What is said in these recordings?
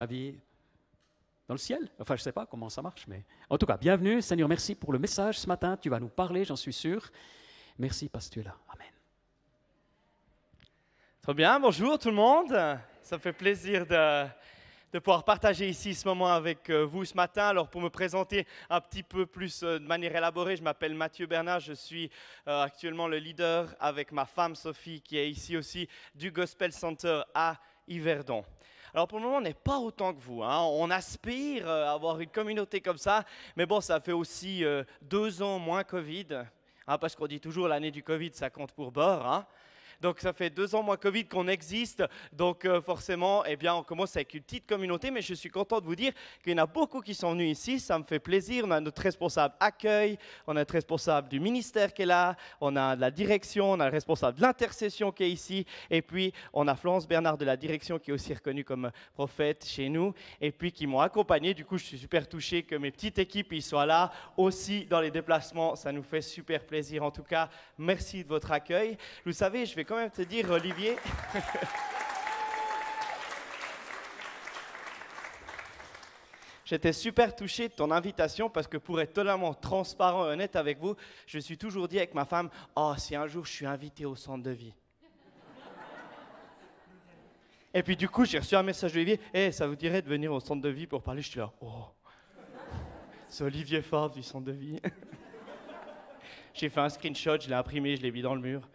la vie dans le ciel. Enfin, je ne sais pas comment ça marche, mais en tout cas, bienvenue. Seigneur, merci pour le message ce matin. Tu vas nous parler, j'en suis sûr. Merci parce que tu es là. Amen. Très bien, bonjour tout le monde. Ça me fait plaisir de pouvoir partager ici ce moment avec vous ce matin. Alors pour me présenter un petit peu plus de manière élaborée, je m'appelle Mathieu Bernard, je suis actuellement le leader avec ma femme Sophie qui est ici aussi du Gospel Center à Yverdon. Alors pour le moment, on n'est pas autant que vous, hein. On aspire à avoir une communauté comme ça, mais bon, ça fait aussi 2 ans moins Covid, hein, parce qu'on dit toujours l'année du Covid, ça compte pour bord, hein. Donc ça fait 2 ans moins Covid qu'on existe, donc forcément, eh bien, on commence avec une petite communauté, mais je suis content de vous dire qu'il y en a beaucoup qui sont venus ici, ça me fait plaisir. On a notre responsable accueil, on a notre responsable du ministère qui est là, on a de la direction, on a le responsable de l'intercession qui est ici, et puis on a Florence Bernard de la direction qui est aussi reconnue comme prophète chez nous, et puis qui m'ont accompagné. Du coup, je suis super touché que mes petites équipes y soient là aussi dans les déplacements, ça nous fait super plaisir. En tout cas, merci de votre accueil. Vous savez, je vais quand même te dire, Olivier, j'étais super touché de ton invitation parce que pour être totalement transparent et honnête avec vous, je me suis toujours dit avec ma femme, « Oh, si un jour je suis invité au centre de vie. » Et puis du coup, j'ai reçu un message d'Olivier, « Hey, ça vous dirait de venir au centre de vie pour parler ?» Je suis là, « Oh, c'est Olivier Favre du centre de vie. » J'ai fait un screenshot, je l'ai imprimé, je l'ai mis dans le mur.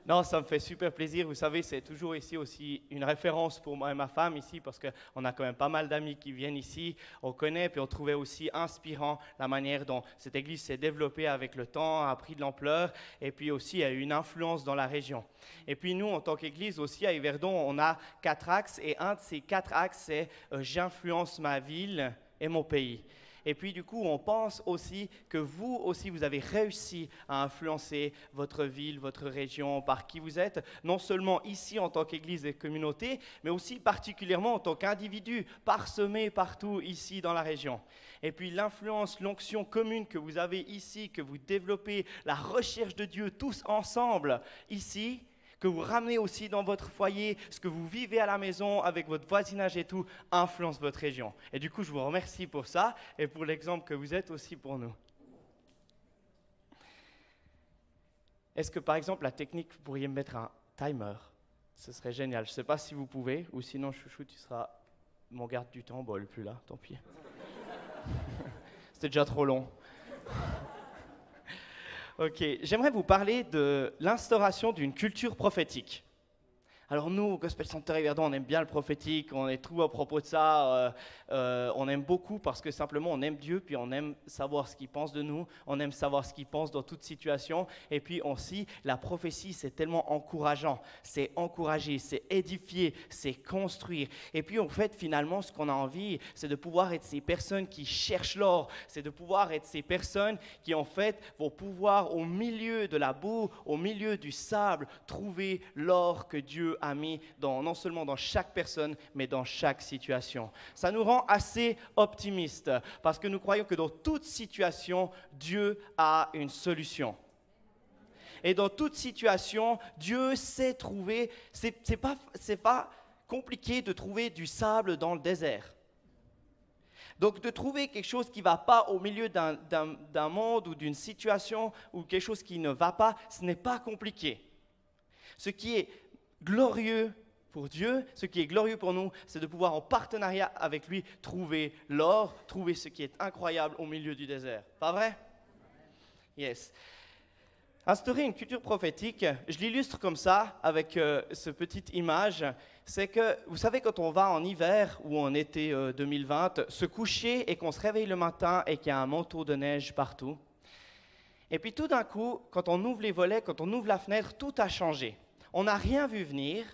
Non, ça me fait super plaisir. Vous savez, c'est toujours ici aussi une référence pour moi et ma femme ici parce qu'on a quand même pas mal d'amis qui viennent ici. On connaît, puis on trouvait aussi inspirant la manière dont cette église s'est développée avec le temps, a pris de l'ampleur et puis aussi a eu une influence dans la région. Et puis nous, en tant qu'église aussi à Yverdon, on a 4 axes et un de ces 4 axes, c'est j'influence ma ville et mon pays. Et puis du coup, on pense aussi que vous aussi, vous avez réussi à influencer votre ville, votre région, par qui vous êtes, non seulement ici en tant qu'église et communauté, mais aussi particulièrement en tant qu'individu, parsemé partout ici dans la région. Et puis l'influence, l'onction commune que vous avez ici, que vous développez, la recherche de Dieu tous ensemble ici, que vous ramenez aussi dans votre foyer, ce que vous vivez à la maison avec votre voisinage et tout, influence votre région. Et du coup, je vous remercie pour ça et pour l'exemple que vous êtes aussi pour nous. Est-ce que par exemple, la technique, vous pourriez me mettre un timer? Ce serait génial. Je ne sais pas si vous pouvez, ou sinon, chouchou, tu seras mon garde du temps. Bon, elle n'est plus là, tant pis. C'était déjà trop long. Ok, j'aimerais vous parler de l'instauration d'une culture prophétique. Alors nous, au Gospel Center Yverdon, on aime bien le prophétique, on est tout à propos de ça, on aime beaucoup parce que simplement on aime Dieu, puis on aime savoir ce qu'il pense de nous, on aime savoir ce qu'il pense dans toute situation, et puis aussi, la prophétie, c'est tellement encourageant, c'est encourager, c'est édifier, c'est construire. Et puis en fait, finalement, ce qu'on a envie, c'est de pouvoir être ces personnes qui cherchent l'or, c'est de pouvoir être ces personnes qui en fait vont pouvoir au milieu de la boue, au milieu du sable, trouver l'or que Dieu a mis non seulement dans chaque personne, mais dans chaque situation. Ça nous rend assez optimistes parce que nous croyons que dans toute situation, Dieu a une solution. Et dans toute situation, Dieu sait trouver, c'est pas compliqué de trouver du sable dans le désert. Donc de trouver quelque chose qui ne va pas au milieu d'un monde ou d'une situation ou quelque chose qui ne va pas, ce n'est pas compliqué. Ce qui est glorieux pour Dieu, ce qui est glorieux pour nous, c'est de pouvoir en partenariat avec lui trouver l'or, trouver ce qui est incroyable au milieu du désert. Pas vrai? Yes. Instaurer une culture prophétique, je l'illustre comme ça avec cette petite image, c'est que, vous savez, quand on va en hiver ou en été 2020, se coucher et qu'on se réveille le matin et qu'il y a un manteau de neige partout, et puis tout d'un coup, quand on ouvre les volets, quand on ouvre la fenêtre, tout a changé. On n'a rien vu venir,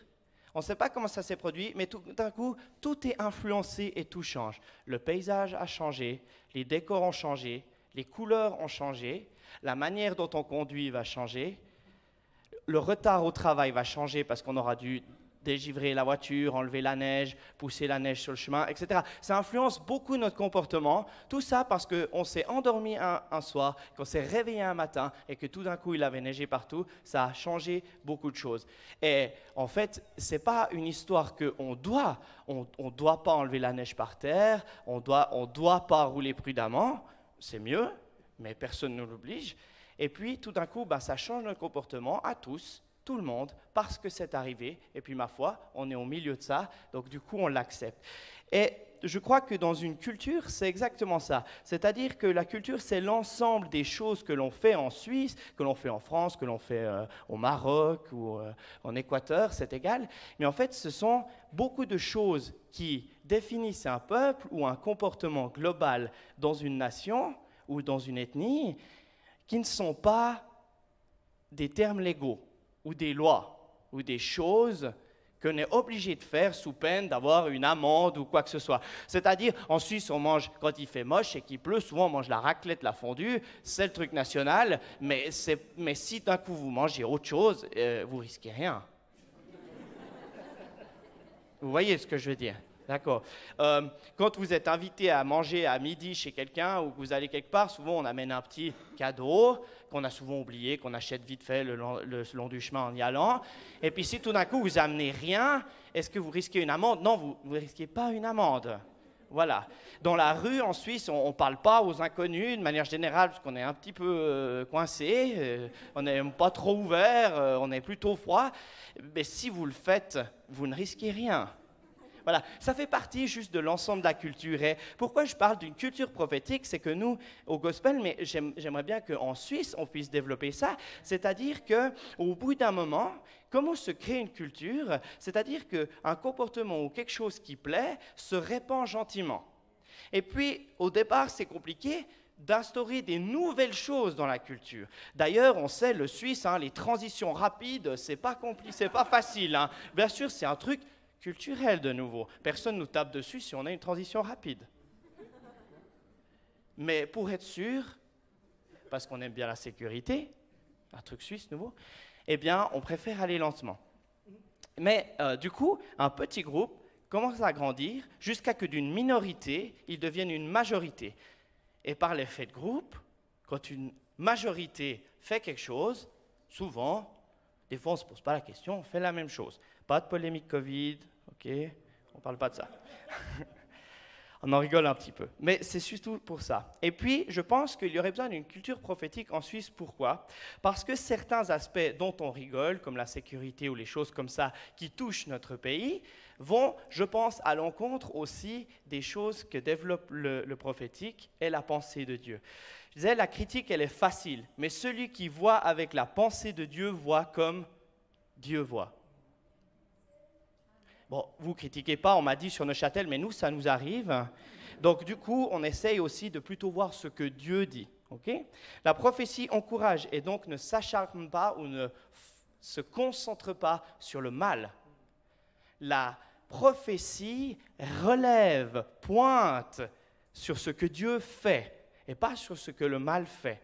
on ne sait pas comment ça s'est produit, mais tout d'un coup, tout est influencé et tout change. Le paysage a changé, les décors ont changé, les couleurs ont changé, la manière dont on conduit va changer, le retard au travail va changer parce qu'on aura dû dégivrer la voiture, enlever la neige, pousser la neige sur le chemin, etc. Ça influence beaucoup notre comportement. Tout ça parce qu'on s'est endormi un soir, qu'on s'est réveillé un matin et que tout d'un coup, il avait neigé partout. Ça a changé beaucoup de choses. Et en fait, ce n'est pas une histoire qu'on doit. On ne doit pas enlever la neige par terre, on doit pas rouler prudemment. C'est mieux, mais personne ne nous l'oblige. Et puis, tout d'un coup, ça change notre comportement à tous, tout le monde, parce que c'est arrivé. Et puis, ma foi, on est au milieu de ça, donc du coup, on l'accepte. Et je crois que dans une culture, c'est exactement ça. C'est-à-dire que la culture, c'est l'ensemble des choses que l'on fait en Suisse, que l'on fait en France, que l'on fait au Maroc ou en Équateur, c'est égal. Mais en fait, ce sont beaucoup de choses qui définissent un peuple ou un comportement global dans une nation ou dans une ethnie qui ne sont pas des termes légaux ou des lois ou des choses qu'on est obligé de faire sous peine d'avoir une amende ou quoi que ce soit. C'est-à-dire, en Suisse, on mange, quand il fait moche et qu'il pleut, souvent on mange la raclette, la fondue, c'est le truc national, mais si d'un coup vous mangez autre chose, vous risquez rien. Vous voyez ce que je veux dire? D'accord. Quand vous êtes invité à manger à midi chez quelqu'un ou que vous allez quelque part, souvent on amène un petit cadeau qu'on a souvent oublié, qu'on achète vite fait le long du chemin en y allant. Et puis si tout d'un coup vous amenez rien, est-ce que vous risquez une amende? Non, vous ne risquez pas une amende. Voilà. Dans la rue, en Suisse, on ne parle pas aux inconnus de manière générale parce qu'on est un petit peu coincé, on n'est pas trop ouvert, on est plutôt froid. Mais si vous le faites, vous ne risquez rien. Voilà, ça fait partie juste de l'ensemble de la culture. Et pourquoi je parle d'une culture prophétique, c'est que nous, au Gospel, mais j'aimerais bien qu'en Suisse, on puisse développer ça, c'est-à-dire qu'au bout d'un moment, comment se crée une culture? C'est-à-dire qu'un comportement ou quelque chose qui plaît se répand gentiment. Et puis, au départ, c'est compliqué d'instaurer des nouvelles choses dans la culture. D'ailleurs, on sait, le Suisse, les transitions rapides, c'est pas facile. Bien sûr, c'est un truc culturel de nouveau. Personne ne nous tape dessus si on a une transition rapide. Mais pour être sûr, parce qu'on aime bien la sécurité, un truc suisse nouveau, eh bien, on préfère aller lentement. Mais du coup, un petit groupe commence à grandir jusqu'à que d'une minorité, il devienne une majorité. Et par l'effet de groupe, quand une majorité fait quelque chose, souvent, des fois on ne se pose pas la question, on fait la même chose. Pas de polémique Covid, ok, on ne parle pas de ça. On en rigole un petit peu. Mais c'est surtout pour ça. Et puis, je pense qu'il y aurait besoin d'une culture prophétique en Suisse. Pourquoi? Parce que certains aspects dont on rigole, comme la sécurité ou les choses comme ça, qui touchent notre pays, vont, je pense, à l'encontre aussi des choses que développe le prophétique et la pensée de Dieu. Je disais, la critique, elle est facile, mais celui qui voit avec la pensée de Dieu voit comme Dieu voit. Bon, vous ne critiquez pas, on m'a dit sur Neuchâtel, mais nous, ça nous arrive. Donc, du coup, on essaye aussi de plutôt voir ce que Dieu dit. Okay? La prophétie encourage et donc ne s'acharne pas ou ne se concentre pas sur le mal. La prophétie relève, pointe sur ce que Dieu fait et pas sur ce que le mal fait.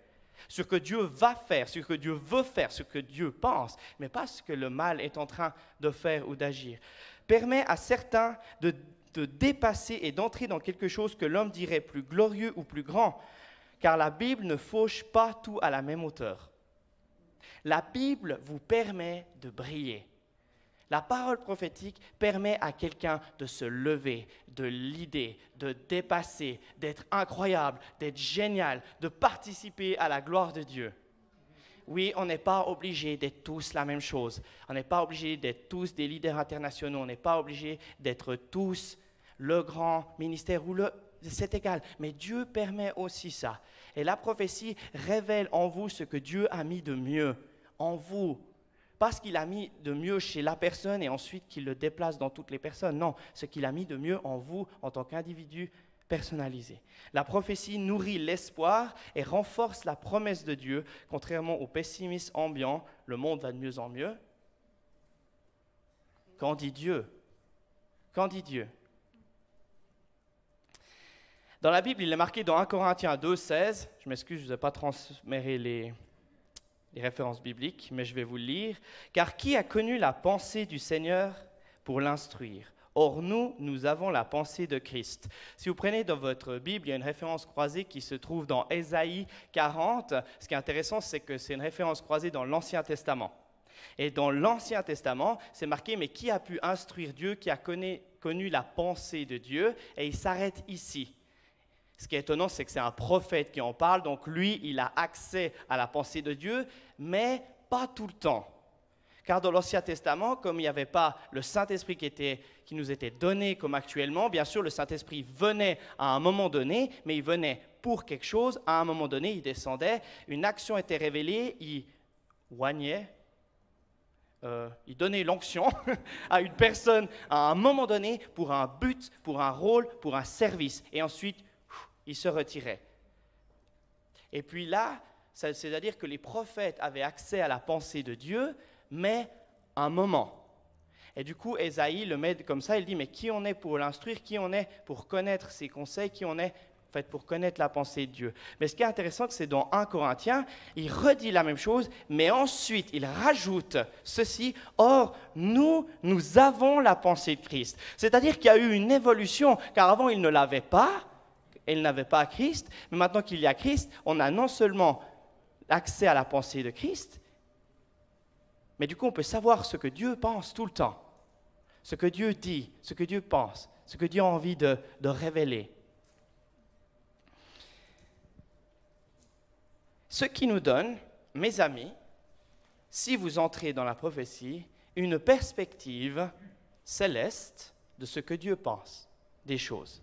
Ce que Dieu va faire, ce que Dieu veut faire, ce que Dieu pense, mais pas ce que le mal est en train de faire ou d'agir. Permet à certains de dépasser et d'entrer dans quelque chose que l'homme dirait plus glorieux ou plus grand, car la Bible ne fauche pas tout à la même hauteur. La Bible vous permet de briller. La parole prophétique permet à quelqu'un de se lever, de l'idée, de dépasser, d'être incroyable, d'être génial, de participer à la gloire de Dieu. Oui, on n'est pas obligé d'être tous la même chose. On n'est pas obligé d'être tous des leaders internationaux. On n'est pas obligé d'être tous le grand ministère ou c'est égal. Mais Dieu permet aussi ça. Et la prophétie révèle en vous ce que Dieu a mis de mieux en vous. Pas ce qu'il a mis de mieux chez la personne et ensuite qu'il le déplace dans toutes les personnes. Non, ce qu'il a mis de mieux en vous en tant qu'individu personnalisé. La prophétie nourrit l'espoir et renforce la promesse de Dieu, contrairement au pessimisme ambiant, le monde va de mieux en mieux. Qu'en dit Dieu? Qu'en dit Dieu? Dans la Bible, il est marqué dans 1 Corinthiens 2,16, je m'excuse, je ne vous ai pas transféré les références bibliques, mais je vais vous le lire. « Car qui a connu la pensée du Seigneur pour l'instruire. Or, nous avons la pensée de Christ. Si vous prenez dans votre Bible, il y a une référence croisée qui se trouve dans Ésaïe 40. Ce qui est intéressant, c'est que c'est une référence croisée dans l'Ancien Testament. Et dans l'Ancien Testament, c'est marqué « Mais qui a pu instruire Dieu, qui a connu la pensée de Dieu ?» Et il s'arrête ici. Ce qui est étonnant, c'est que c'est un prophète qui en parle, donc lui, il a accès à la pensée de Dieu, mais pas tout le temps. Car dans l'Ancien Testament, comme il n'y avait pas le Saint-Esprit qui nous était donné comme actuellement, bien sûr, le Saint-Esprit venait à un moment donné, mais il venait pour quelque chose. À un moment donné, il descendait, une action était révélée, il oignait, il donnait l'onction à une personne à un moment donné pour un but, pour un rôle, pour un service. Et ensuite, il se retirait. Et puis là, c'est-à-dire que les prophètes avaient accès à la pensée de Dieu, mais un moment. Et du coup, Ésaïe le met comme ça, il dit, mais qui on est pour l'instruire, qui on est pour connaître ses conseils, qui on est en fait, pour connaître la pensée de Dieu. Mais ce qui est intéressant, c'est dans 1 Corinthiens, il redit la même chose, mais ensuite, il rajoute ceci, or, nous avons la pensée de Christ. C'est-à-dire qu'il y a eu une évolution, car avant, il ne l'avait pas, il n'avait pas Christ, mais maintenant qu'il y a Christ, on a non seulement accès à la pensée de Christ, mais du coup, on peut savoir ce que Dieu pense tout le temps, ce que Dieu dit, ce que Dieu pense, ce que Dieu a envie de révéler. Ce qui nous donne, mes amis, si vous entrez dans la prophétie, une perspective céleste de ce que Dieu pense des choses.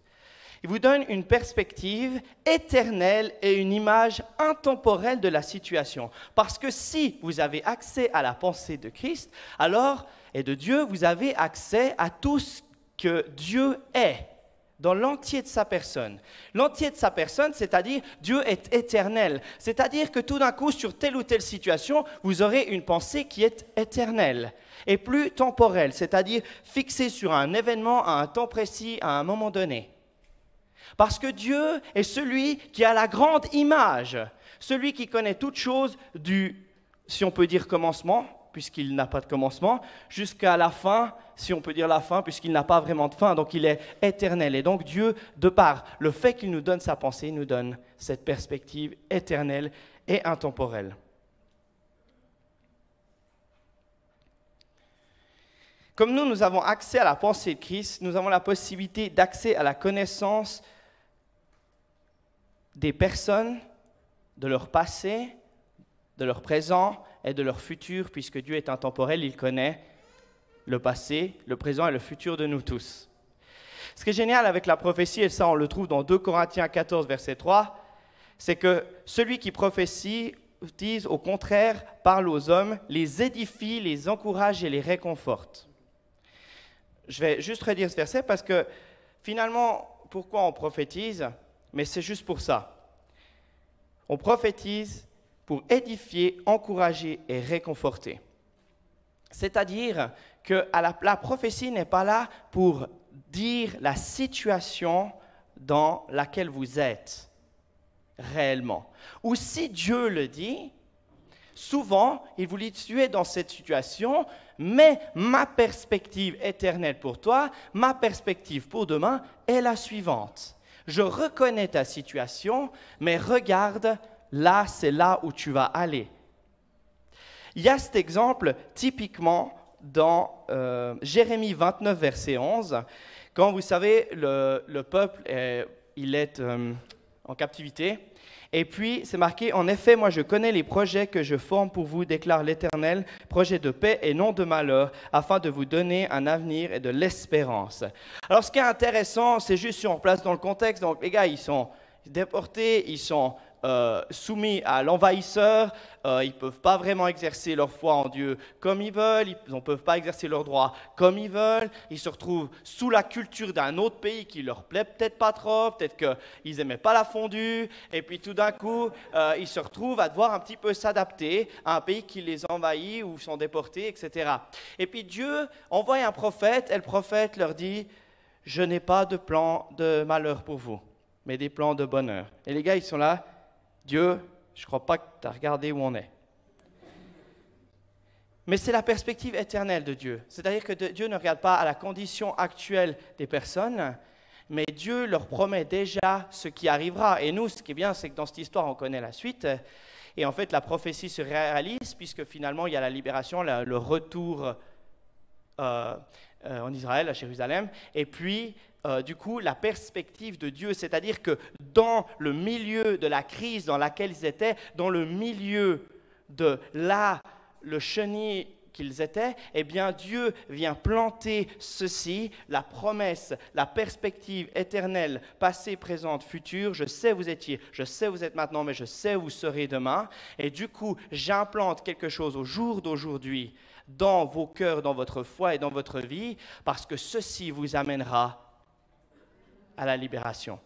Il vous donne une perspective éternelle et une image intemporelle de la situation. Parce que si vous avez accès à la pensée de Christ, alors, et de Dieu, vous avez accès à tout ce que Dieu est, dans l'entier de sa personne. L'entier de sa personne, c'est-à-dire Dieu est éternel. C'est-à-dire que tout d'un coup, sur telle ou telle situation, vous aurez une pensée qui est éternelle et plus temporelle, c'est-à-dire fixée sur un événement, à un temps précis, à un moment donné. Parce que Dieu est celui qui a la grande image, celui qui connaît toutes choses du, si on peut dire, commencement, puisqu'il n'a pas de commencement, jusqu'à la fin, si on peut dire la fin, puisqu'il n'a pas vraiment de fin, donc il est éternel. Et donc Dieu, de par le fait qu'il nous donne sa pensée, il nous donne cette perspective éternelle et intemporelle. Comme nous avons accès à la pensée de Christ, nous avons la possibilité d'accès à la connaissance des personnes, de leur passé, de leur présent et de leur futur, puisque Dieu est intemporel, il connaît le passé, le présent et le futur de nous tous. Ce qui est génial avec la prophétie, et ça on le trouve dans 2 Corinthiens 14, verset 3, c'est que celui qui prophétise, au contraire, parle aux hommes, les édifie, les encourage et les réconforte. Je vais juste redire ce verset parce que finalement, pourquoi on prophétise? Mais c'est juste pour ça. On prophétise pour édifier, encourager et réconforter. C'est-à-dire que la prophétie n'est pas là pour dire la situation dans laquelle vous êtes réellement. Ou si Dieu le dit, souvent, il vous dit, tu es dans cette situation, mais ma perspective éternelle pour toi, ma perspective pour demain est la suivante. Je reconnais ta situation, mais regarde, là, c'est là où tu vas aller. Il y a cet exemple typiquement dans Jérémie 29, verset 11, quand vous savez, le peuple il est en captivité. Et puis, c'est marqué, « En effet, moi je connais les projets que je forme pour vous, déclare l'Éternel, projets de paix et non de malheur, afin de vous donner un avenir et de l'espérance. » Alors, ce qui est intéressant, c'est juste si on replace dans le contexte, donc les gars, ils sont déportés, ils sont soumis à l'envahisseur, ils ne peuvent pas vraiment exercer leur foi en Dieu comme ils veulent, ils ne peuvent pas exercer leurs droits comme ils veulent, ils se retrouvent sous la culture d'un autre pays qui leur plaît peut-être pas trop, peut-être qu'ils n'aimaient pas la fondue, et puis tout d'un coup, ils se retrouvent à devoir un petit peu s'adapter à un pays qui les envahit ou sont déportés, etc. Et puis Dieu envoie un prophète, et le prophète leur dit « Je n'ai pas de plan de malheur pour vous, mais des plans de bonheur. » Et les gars, ils sont là, Dieu, je ne crois pas que tu as regardé où on est. Mais c'est la perspective éternelle de Dieu. C'est-à-dire que Dieu ne regarde pas à la condition actuelle des personnes, mais Dieu leur promet déjà ce qui arrivera. Et nous, ce qui est bien, c'est que dans cette histoire, on connaît la suite. Et en fait, la prophétie se réalise, puisque finalement, il y a la libération, le retour en Israël, à Jérusalem. Et puis, du coup, la perspective de Dieu, c'est-à-dire que dans le milieu de la crise dans laquelle ils étaient, dans le milieu de là, le chenil qu'ils étaient, eh bien Dieu vient planter ceci, la promesse, la perspective éternelle, passée, présente, future. Je sais où vous étiez, je sais où vous êtes maintenant, mais je sais où vous serez demain. Et du coup, j'implante quelque chose au jour d'aujourd'hui dans vos cœurs, dans votre foi et dans votre vie, parce que ceci vous amènera à la libération.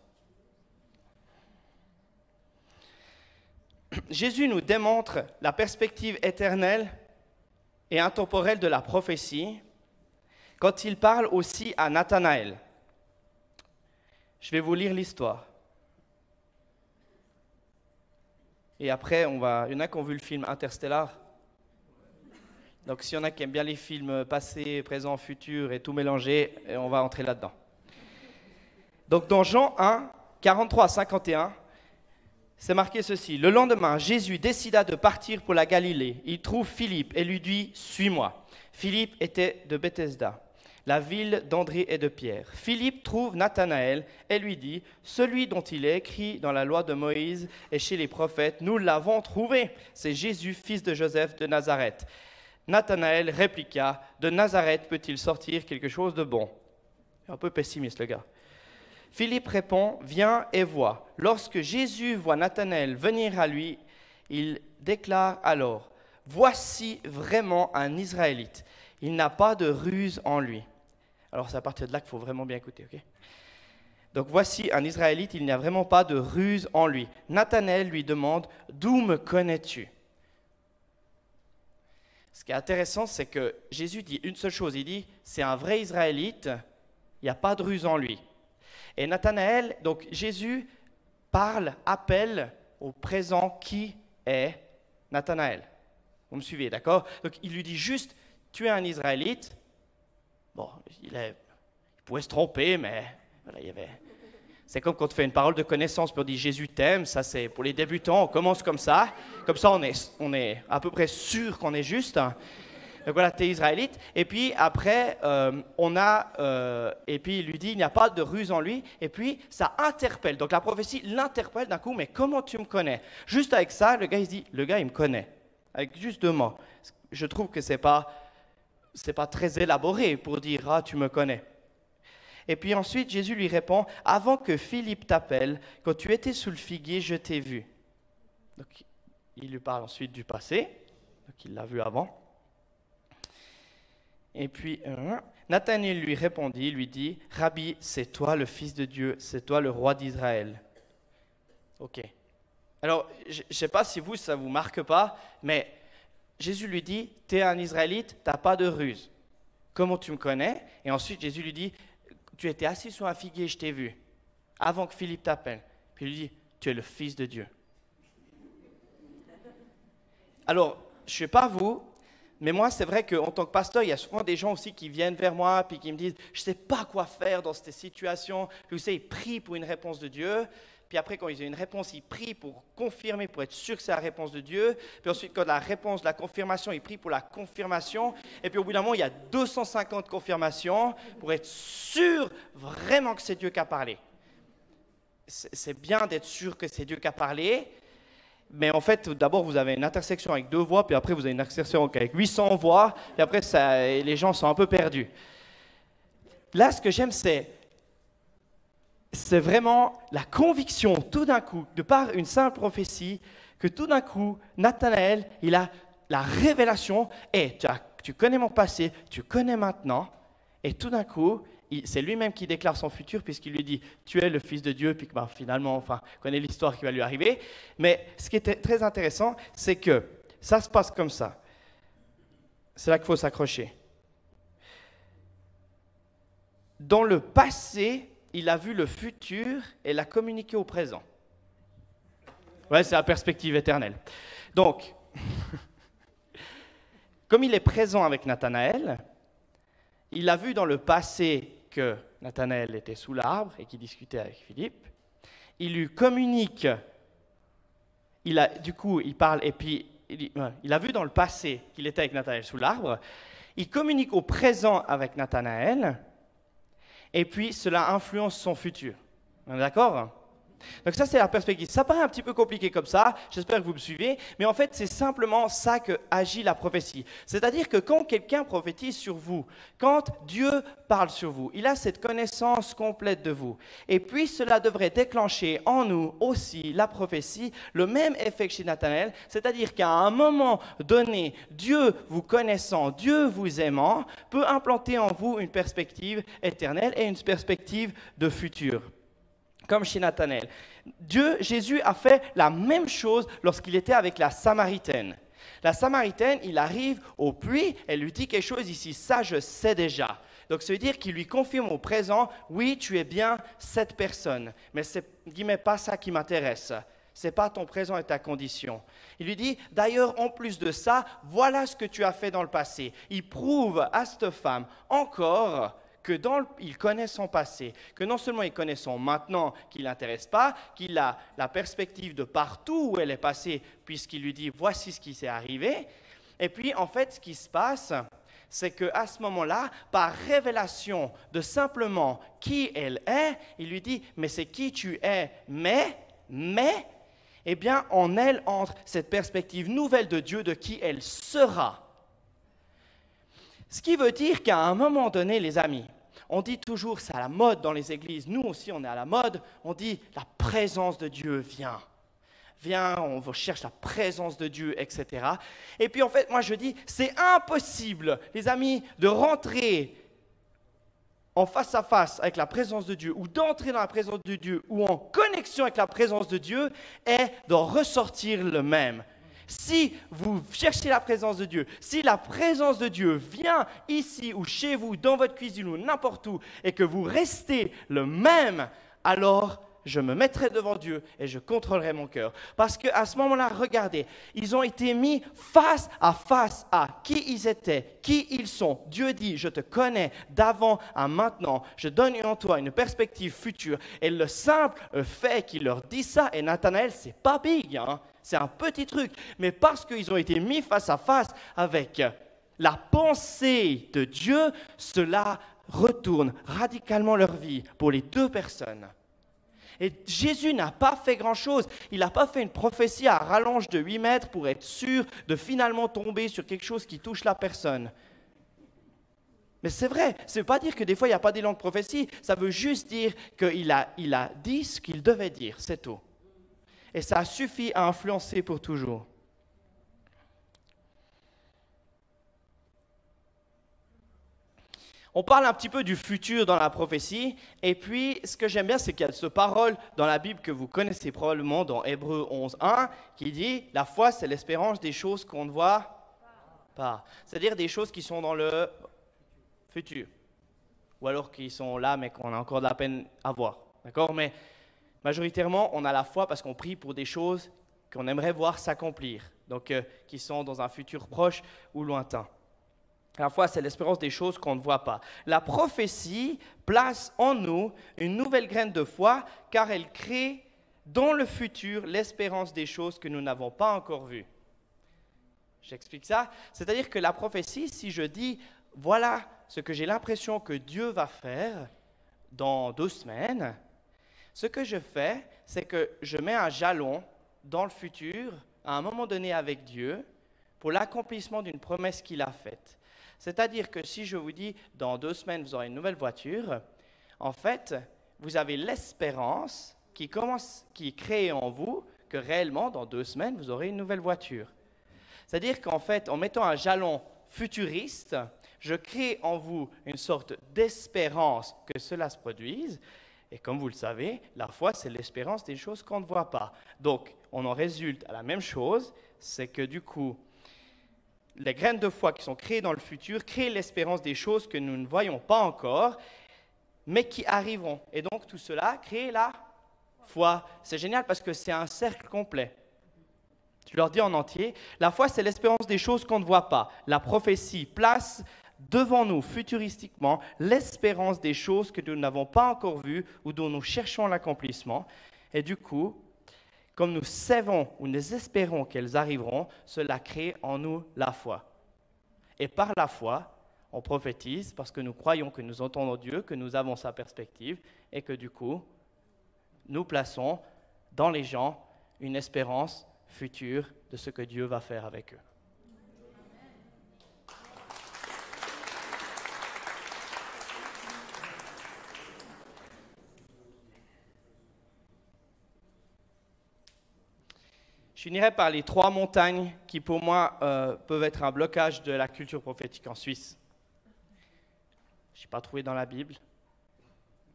Jésus nous démontre la perspective éternelle et intemporelle de la prophétie quand il parle aussi à Nathanaël. Je vais vous lire l'histoire. Et après, il y en a qui ont vu le film Interstellar. Donc s'il y en a qui aiment bien les films passé, présent, futur et tout mélangé, on va entrer là-dedans. Donc dans Jean 1, 43 à 51, c'est marqué ceci. Le lendemain, Jésus décida de partir pour la Galilée. Il trouve Philippe et lui dit « Suis-moi ». Philippe était de Bethesda, la ville d'André et de Pierre. Philippe trouve Nathanaël et lui dit « Celui dont il est écrit dans la loi de Moïse et chez les prophètes, nous l'avons trouvé. C'est Jésus, fils de Joseph de Nazareth. » Nathanaël répliqua « De Nazareth peut-il sortir quelque chose de bon ?» Un peu pessimiste le gars. Philippe répond, viens et vois. Lorsque Jésus voit Nathanaël venir à lui, il déclare alors, voici vraiment un Israélite. Il n'a pas de ruse en lui. Alors c'est à partir de là qu'il faut vraiment bien écouter, ok? Donc voici un Israélite, il n'y a vraiment pas de ruse en lui. Nathanaël lui demande, d'où me connais-tu? Ce qui est intéressant, c'est que Jésus dit une seule chose, il dit, c'est un vrai Israélite, il n'y a pas de ruse en lui. Et Nathanaël, donc Jésus appelle au présent qui est Nathanaël. Vous me suivez, d'accord? Donc il lui dit juste, tu es un Israélite. Bon, il pouvait se tromper, mais voilà, c'est comme quand on fait une parole de connaissance, puis on dit Jésus t'aime, ça c'est pour les débutants, on commence comme ça on est à peu près sûr qu'on est juste. Donc voilà, tu es israélite. Et puis après, et puis il lui dit, il n'y a pas de ruse en lui. Et puis ça interpelle. Donc la prophétie l'interpelle d'un coup, mais comment tu me connais? Juste avec ça, le gars il se dit, le gars il me connaît. Avec juste 2 mots. Je trouve que c'est pas très élaboré pour dire, ah tu me connais. Et puis ensuite, Jésus lui répond, avant que Philippe t'appelle, quand tu étais sous le figuier, je t'ai vu. Donc il lui parle ensuite du passé. Donc il l'a vu avant. Et puis, Nathanaël lui répondit, lui dit, « Rabbi, c'est toi le Fils de Dieu, c'est toi le roi d'Israël. » Ok. Alors, je ne sais pas si ça ne vous marque pas, mais Jésus lui dit, « Tu es un Israélite, tu n'as pas de ruse. Comment tu me connais ?» Et ensuite, Jésus lui dit, « Tu étais assis sur un figuier, je t'ai vu, avant que Philippe t'appelle. » Puis il lui dit, « Tu es le Fils de Dieu. » Alors, je ne sais pas vous, mais moi, c'est vrai qu'en tant que pasteur, il y a souvent des gens aussi qui viennent vers moi puis qui me disent « Je ne sais pas quoi faire dans cette situation. » Puis vous savez, ils prient pour une réponse de Dieu. Puis après, quand ils ont une réponse, ils prient pour confirmer, pour être sûr que c'est la réponse de Dieu. Puis ensuite, quand la réponse, la confirmation, ils prient pour la confirmation. Et puis au bout d'un moment, il y a 250 confirmations pour être sûr vraiment que c'est Dieu qui a parlé. C'est bien d'être sûr que c'est Dieu qui a parlé. Mais en fait, d'abord, vous avez une intersection avec 2 voix, puis après, vous avez une intersection avec 800 voix, puis après, les gens sont un peu perdus. Là, ce que j'aime, c'est vraiment la conviction, tout d'un coup, de par une simple prophétie, que tout d'un coup, Nathanaël, il a la révélation, et tu connais mon passé, tu connais maintenant, et tout d'un coup, c'est lui-même qui déclare son futur puisqu'il lui dit « Tu es le Fils de Dieu », puis finalement, on connaît l'histoire qui va lui arriver. Mais ce qui est très intéressant, c'est que ça se passe comme ça. C'est là qu'il faut s'accrocher. Dans le passé, il a vu le futur et l'a communiqué au présent. Ouais, c'est la perspective éternelle. Donc, comme il est présent avec Nathanaël, il a vu dans le passé que Nathanaël était sous l'arbre et qu'il discutait avec Philippe. Il lui communique, il parle et puis il a vu dans le passé qu'il était avec Nathanaël sous l'arbre. Il communique au présent avec Nathanaël et puis cela influence son futur. On est d'accord ? Donc ça, c'est la perspective. Ça paraît un petit peu compliqué comme ça, j'espère que vous me suivez, mais en fait, c'est simplement ça que agit la prophétie. C'est-à-dire que quand quelqu'un prophétise sur vous, quand Dieu parle sur vous, il a cette connaissance complète de vous. Et puis, cela devrait déclencher en nous aussi, la prophétie, le même effet que chez Nathanaël, c'est-à-dire qu'à un moment donné, Dieu vous connaissant, Dieu vous aimant, peut implanter en vous une perspective éternelle et une perspective de futur. Comme chez Nathanaël. Jésus a fait la même chose lorsqu'il était avec la Samaritaine. La Samaritaine, il arrive au puits, elle lui dit quelque chose ici, ça je sais déjà. Donc ça veut dire qu'il lui confirme au présent, oui, tu es bien cette personne, mais ce n'est pas ça qui m'intéresse. Ce n'est pas ton présent et ta condition. Il lui dit, d'ailleurs, en plus de ça, voilà ce que tu as fait dans le passé. Il prouve à cette femme encore qu'il connaît son passé, que non seulement il connaît son maintenant qui ne l'intéresse pas, qu'il a la perspective de partout où elle est passée, puisqu'il lui dit « voici ce qui s'est arrivé ». Et puis, en fait, ce qui se passe, c'est qu'à ce moment-là, par révélation de simplement qui elle est, il lui dit « mais c'est qui tu es, mais… » Eh bien, en elle entre cette perspective nouvelle de Dieu de qui elle sera. Ce qui veut dire qu'à un moment donné, les amis, on dit toujours, c'est à la mode dans les églises, nous aussi on est à la mode, on dit la présence de Dieu vient. Viens, on cherche la présence de Dieu, etc. Et puis en fait, moi je dis, c'est impossible, les amis, de rentrer en face à face avec la présence de Dieu, ou d'entrer dans la présence de Dieu, ou en connexion avec la présence de Dieu, et d'en ressortir le même. Si vous cherchez la présence de Dieu, si la présence de Dieu vient ici ou chez vous, dans votre cuisine ou n'importe où, et que vous restez le même, alors je me mettrai devant Dieu et je contrôlerai mon cœur. Parce qu'à ce moment-là, regardez, ils ont été mis face à qui ils étaient, qui ils sont. Dieu dit, je te connais d'avant à maintenant, je donne en toi une perspective future. Et le simple fait qu'il leur dit ça, et Nathanaël, c'est pas big, hein. C'est un petit truc, mais parce qu'ils ont été mis face à face avec la pensée de Dieu, cela retourne radicalement leur vie pour les deux personnes. Et Jésus n'a pas fait grand-chose. Il n'a pas fait une prophétie à rallonge de 8 mètres pour être sûr de finalement tomber sur quelque chose qui touche la personne. Mais c'est vrai, ça ne veut pas dire que des fois il n'y a pas d'élan de prophétie, ça veut juste dire qu'il a dit ce qu'il devait dire, c'est tout. Et ça suffit à influencer pour toujours. On parle un petit peu du futur dans la prophétie, et puis ce que j'aime bien, c'est qu'il y a cette parole dans la Bible que vous connaissez probablement dans Hébreux 11.1, qui dit « La foi, c'est l'espérance des choses qu'on ne voit pas ». C'est-à-dire des choses qui sont dans le futur, ou alors qui sont là, mais qu'on a encore de la peine à voir. D'accord ? Mais majoritairement, on a la foi parce qu'on prie pour des choses qu'on aimerait voir s'accomplir, donc qui sont dans un futur proche ou lointain. La foi, c'est l'espérance des choses qu'on ne voit pas. La prophétie place en nous une nouvelle graine de foi, car elle crée dans le futur l'espérance des choses que nous n'avons pas encore vues. J'explique ça. C'est-à-dire que la prophétie, si je dis, voilà ce que j'ai l'impression que Dieu va faire dans 2 semaines, ce que je fais, c'est que je mets un jalon dans le futur, à un moment donné avec Dieu, pour l'accomplissement d'une promesse qu'il a faite. C'est-à-dire que si je vous dis, dans 2 semaines, vous aurez une nouvelle voiture, en fait, vous avez l'espérance qui est créée en vous que réellement, dans 2 semaines, vous aurez une nouvelle voiture. C'est-à-dire qu'en fait, en mettant un jalon futuriste, je crée en vous une sorte d'espérance que cela se produise. Et comme vous le savez, la foi, c'est l'espérance des choses qu'on ne voit pas. Donc, on en résulte à la même chose, c'est que du coup, les graines de foi qui sont créées dans le futur créent l'espérance des choses que nous ne voyons pas encore, mais qui arriveront. Et donc, tout cela crée la foi. C'est génial parce que c'est un cercle complet. Je leur dis en entier, la foi, c'est l'espérance des choses qu'on ne voit pas. La prophétie place devant nous, futuristiquement, l'espérance des choses que nous n'avons pas encore vues ou dont nous cherchons l'accomplissement. Et du coup, comme nous savons ou nous espérons qu'elles arriveront, cela crée en nous la foi. Et par la foi, on prophétise parce que nous croyons que nous entendons Dieu, que nous avons sa perspective et que du coup, nous plaçons dans les gens une espérance future de ce que Dieu va faire avec eux. Je finirai par les 3 montagnes qui, pour moi, peuvent être un blocage de la culture prophétique en Suisse. Je n'ai pas trouvé dans la Bible,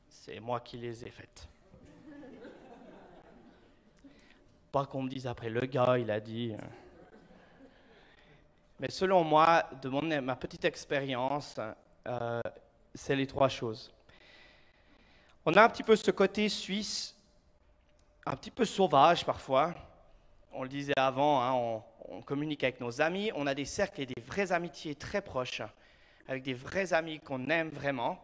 c'est moi qui les ai faites. Pas qu'on me dise après, le gars, il a dit. Mais selon moi, de ma petite expérience, c'est les 3 choses. On a un petit peu ce côté suisse, un petit peu sauvage parfois. On le disait avant, hein, on communique avec nos amis, on a des cercles et des vraies amitiés très proches, avec des vrais amis qu'on aime vraiment.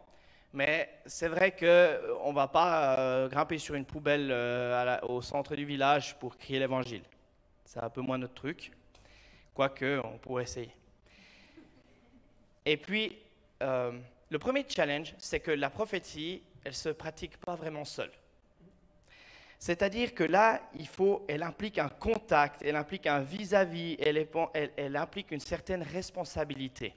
Mais c'est vrai qu'on ne va pas grimper sur une poubelle au centre du village pour crier l'évangile. C'est un peu moins notre truc, quoique on pourrait essayer. Et puis, le premier challenge, c'est que la prophétie, elle ne se pratique pas vraiment seule. C'est-à-dire que là, elle implique un contact, elle implique un vis-à-vis, elle implique une certaine responsabilité.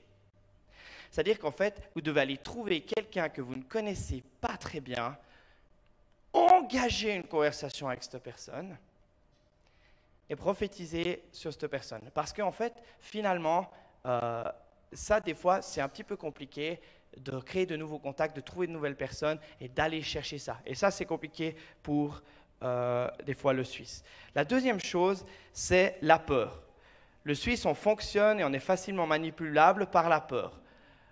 C'est-à-dire qu'en fait, vous devez aller trouver quelqu'un que vous ne connaissez pas très bien, engager une conversation avec cette personne et prophétiser sur cette personne. Parce qu'en fait, finalement, ça, des fois, c'est un petit peu compliqué de créer de nouveaux contacts, de trouver de nouvelles personnes et d'aller chercher ça. Et ça, c'est compliqué pour, des fois, le Suisse. La deuxième chose, c'est la peur. Le Suisse, on fonctionne et on est facilement manipulable par la peur.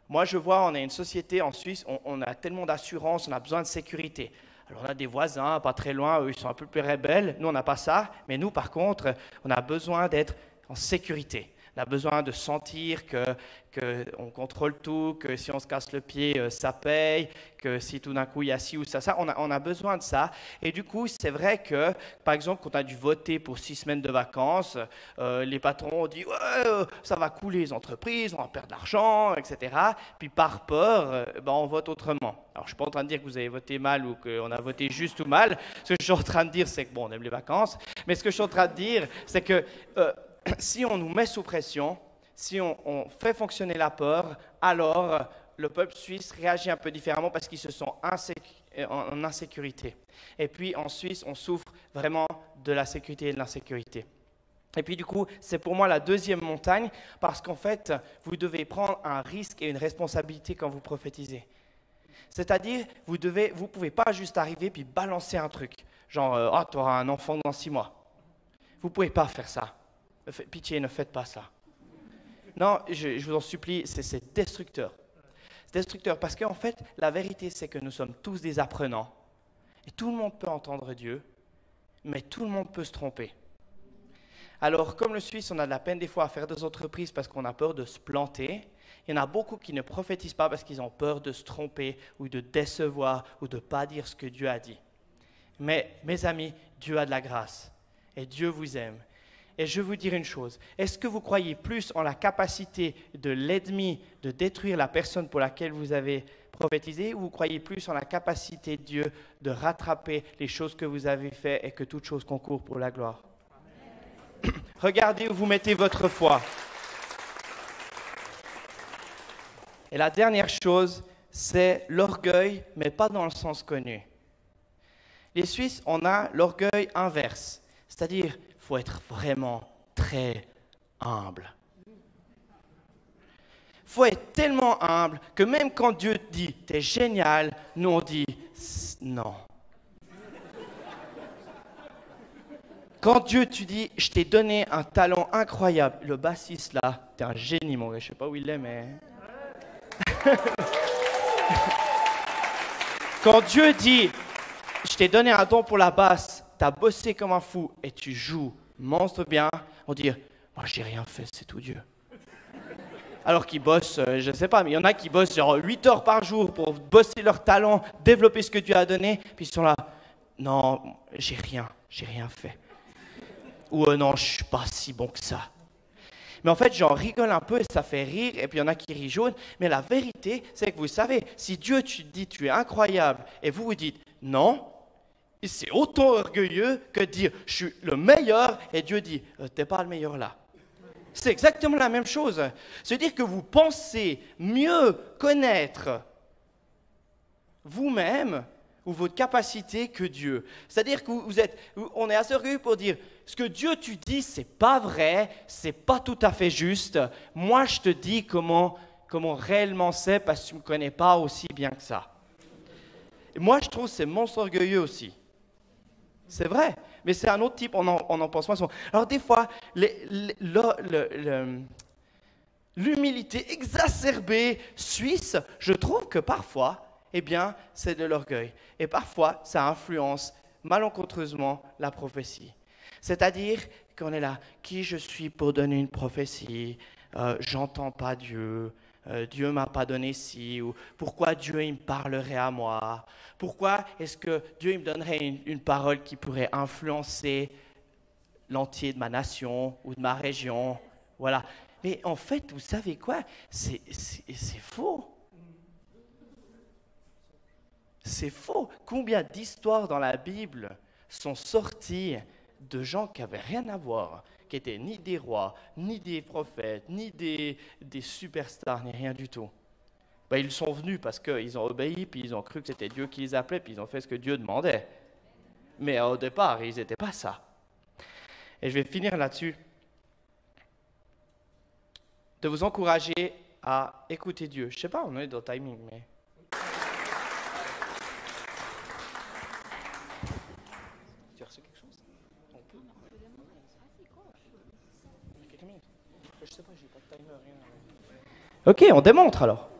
Moi, je vois, on est une société en Suisse, on a tellement d'assurance, on a besoin de sécurité. Alors, on a des voisins, pas très loin, eux, ils sont un peu plus rebelles. Nous, on n'a pas ça. Mais nous, par contre, on a besoin d'être en sécurité. On a besoin de sentir qu'on contrôle tout, que si on se casse le pied, ça paye, que si tout d'un coup il y a ci ou ça, on a besoin de ça. Et du coup, c'est vrai que, par exemple, quand on a dû voter pour 6 semaines de vacances, les patrons ont dit ouais, ça va couler les entreprises, on va perdre de l'argent, etc. Puis par peur, on vote autrement. Alors, je ne suis pas en train de dire que vous avez voté mal ou qu'on a voté juste ou mal. Ce que je suis en train de dire, c'est que, bon, on aime les vacances. Mais ce que je suis en train de dire, c'est que si on nous met sous pression, si on fait fonctionner la peur, alors le peuple suisse réagit un peu différemment parce qu'ils se sentent en insécurité. Et puis en Suisse, on souffre vraiment de la sécurité et de l'insécurité. Et puis du coup, c'est pour moi la deuxième montagne parce qu'en fait, vous devez prendre un risque et une responsabilité quand vous prophétisez. C'est-à-dire, vous ne pouvez pas juste arriver puis balancer un truc, genre « tu auras un enfant dans 6 mois ». Vous ne pouvez pas faire ça. Pitié, ne faites pas ça. Non, je vous en supplie, c'est destructeur. C'est destructeur parce qu'en fait, la vérité, c'est que nous sommes tous des apprenants. Et tout le monde peut entendre Dieu, mais tout le monde peut se tromper. Alors, comme le Suisse, on a de la peine des fois à faire des entreprises parce qu'on a peur de se planter. Il y en a beaucoup qui ne prophétisent pas parce qu'ils ont peur de se tromper ou de décevoir ou de ne pas dire ce que Dieu a dit. Mais, mes amis, Dieu a de la grâce et Dieu vous aime. Et je vais vous dire une chose, est-ce que vous croyez plus en la capacité de l'ennemi de détruire la personne pour laquelle vous avez prophétisé ou vous croyez plus en la capacité de Dieu de rattraper les choses que vous avez faites et que toute chose concourt pour la gloire? Regardez où vous mettez votre foi. Et la dernière chose, c'est l'orgueil, mais pas dans le sens connu. Les Suisses, on a l'orgueil inverse, c'est-à-dire il faut être vraiment très humble. Il faut être tellement humble que même quand Dieu te dit « t'es génial », nous on dit « non ». Quand Dieu te dit « je t'ai donné un talent incroyable », le bassiste là, t'es un génie mon gars, je sais pas où il est mais... Quand Dieu dit « je t'ai donné un don pour la basse », t'as bossé comme un fou et tu joues monstre bien, vont dire « Moi, j'ai rien fait, c'est tout Dieu. » Alors qu'ils bossent, je ne sais pas, mais il y en a qui bossent genre 8 heures par jour pour bosser leur talent, développer ce que Dieu a donné, puis ils sont là « Non, j'ai rien fait. » Ou « Non, je ne suis pas si bon que ça. » Mais en fait, j'en rigole un peu et ça fait rire, et puis il y en a qui rient jaune. Mais la vérité, c'est que vous savez, si Dieu te dit tu es incroyable, et vous vous dites non, c'est autant orgueilleux que de dire je suis le meilleur, et Dieu dit t'es pas le meilleur là. C'est exactement la même chose. C'est-à-dire que vous pensez mieux connaître vous-même ou votre capacité que Dieu. C'est-à-dire que on est assez orgueilleux pour dire ce que Dieu tu dis, c'est pas vrai, c'est pas tout à fait juste. Moi, je te dis comment réellement c'est parce que tu me connais pas aussi bien que ça. Et moi, je trouve que c'est monstre orgueilleux aussi. C'est vrai, mais c'est un autre type, on en pense moins souvent. Alors des fois, l'humilité exacerbée suisse, je trouve que parfois, eh bien, c'est de l'orgueil. Et parfois, ça influence malencontreusement la prophétie. C'est-à-dire qu'on est là, qui je suis pour donner une prophétie, j'entends pas Dieu, Dieu m'a pas donné ci, ou pourquoi Dieu il me parlerait à moi, pourquoi est-ce que Dieu il me donnerait une parole qui pourrait influencer l'entier de ma nation ou de ma région, voilà. Mais en fait, vous savez quoi, c'est faux. C'est faux. Combien d'histoires dans la Bible sont sorties de gens qui n'avaient rien à voir, qui n'étaient ni des rois, ni des prophètes, ni des superstars, ni rien du tout. Ben, ils sont venus parce qu'ils ont obéi, puis ils ont cru que c'était Dieu qui les appelait, puis ils ont fait ce que Dieu demandait. Mais au départ, ils n'étaient pas ça. Et je vais finir là-dessus. De vous encourager à écouter Dieu. Je ne sais pas, on est dans le timing, mais... Ok, on démontre alors.